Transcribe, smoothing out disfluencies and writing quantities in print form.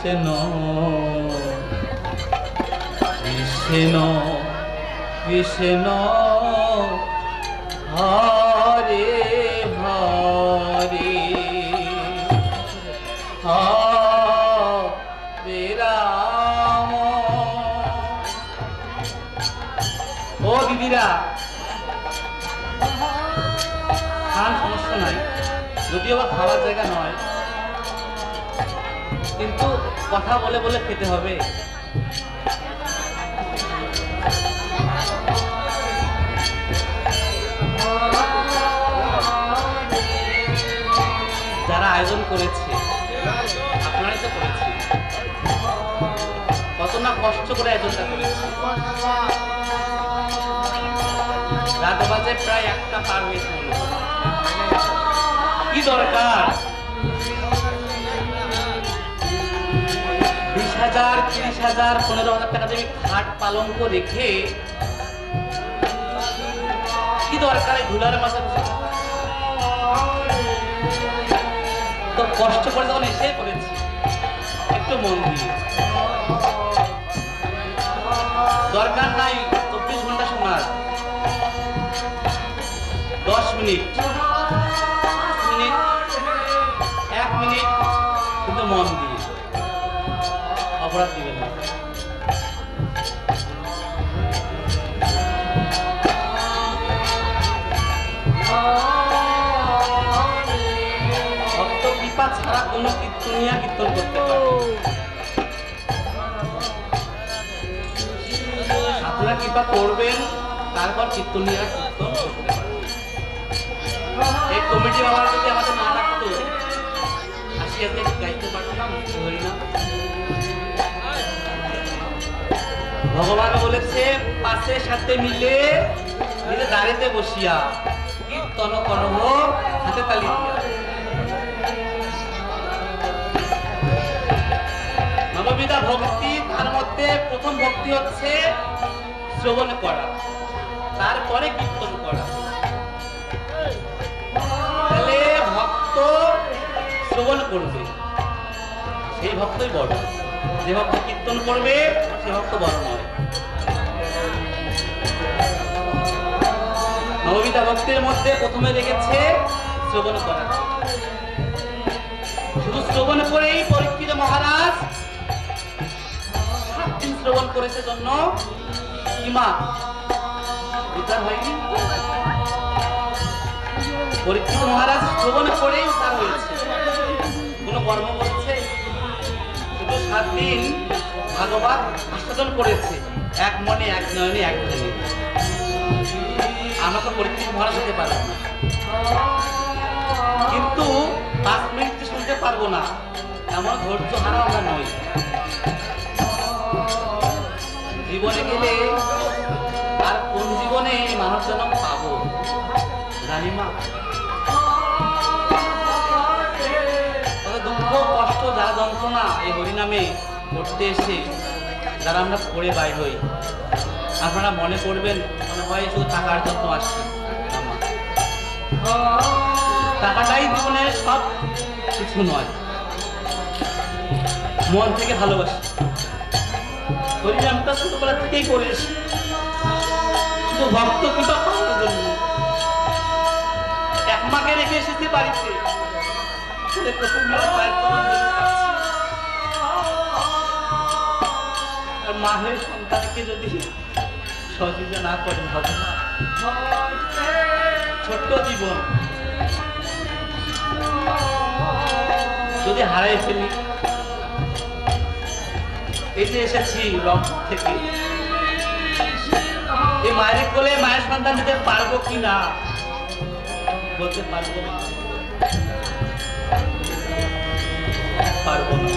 কৃষ্ণ কৃষ্ণ কৃষ্ণ হরে হরে হরে রাম। ও দিদিরা, খান, সমস্যা নাই, যদিও বা খাওয়ার জায়গা নয়, কিন্তু কথা বলে বলে খেতে হবে। যারা আয়োজন করেছে, আপনারাই তো করেছে, কত না কষ্ট করে আয়োজনটা করেছে। রাত বাজে প্রায় 1টা পার হয়েছে। কি দরকার 20,000, 30,000, 15,000 টাকা দিয়ে খাট পালঙ্ক রেখে কি দরকার এই ধুলার মাথা? তো কষ্ট করে যখন এসে করেছি, একটু মন দিয়ে, দরকার নাই 24 ঘন্টা শোনার, 10 মিনিট, 1 মিনিট, কিন্তু মন দিয়ে, অপরাধ দিবেন না। ভক্ত কৃপা ছাড়া কোনো কীর্তনিয়া কীর্তন করতে পারে। আপনারা কৃপা করবেন, তারপর কীর্তনিয়া কীর্তন করতে পারে। এই কমিটি বাবার যদি আমাদের না রাখতো, আসিয়াতে গাইতে পারতাম না। ভগবান বলেছে, পাশে সাথে মিলে নিজে দাঁড়িতে বসিয়া কীর্তন করহ হাতে তালি দিয়া। নববিধা ভক্তি, তার মধ্যে প্রথম ভক্তি হচ্ছে শ্রবণ করা, তারপরে কীর্তন করা। তাহলে ভক্ত শ্রবণ করবে, সেই ভক্তই বড়। যে ভক্ত কীর্তন করবে, সে ভক্ত বড় নয়। নববিধা ভক্তির মধ্যে প্রথমে রেখেছে শ্রবণ করা। শুধু শ্রবণ করেই পরীক্ষিত মহারাজ 7 দিন শ্রবণ করেছে, জন্য ইমা উদ্ধার হয়নি। পরীক্ষিত মহারাজ শ্রবণ করেই উদ্ধার হয়েছে, কোন কর্ম করছে? শুধু 7 দিন ভাগবত আস্বাদন করেছে, এক মনে, এক নয়নে, এক ধ্যানে। আমরা তো পরীক্ষিত মহারাজ হতে পারবো না, কিন্তু 5 মিনিট শুনতে পারবো না, এমন ধৈর্য হারা আমরা নই। জীবনে গেলে আর কোন জীবনে মানব জন্ম পাবো জানি মা। দুঃখ কষ্ট যারা যন্ত্রণা এই হরিনামে করতে এসে যারা আমরা পড়ে বাইর হই, আপনারা মনে করবেন মনে হয় শুধু টাকার জন্য আসছে। টাকাটাই জীবনের সব কিছু নয়, মন থেকে ভালোবাসি। হরিনামটা ছোটবেলা থেকেই করে এসে শুধু ভক্ত কৃপা পাওয়ার জন্য। 1 মাকে রেখে এসেছি বাড়িতে, আর মায়ের সন্তানকে যদি সহযোগিতা না করেন, ছোট্ট জীবন যদি হারাই ফেলি। এই যে এসেছি রংপুর থেকে, এই মায়ের কোলে মায়ের সন্তান দিতে পারবো কিনা বলতে পারবো না, পারবো না।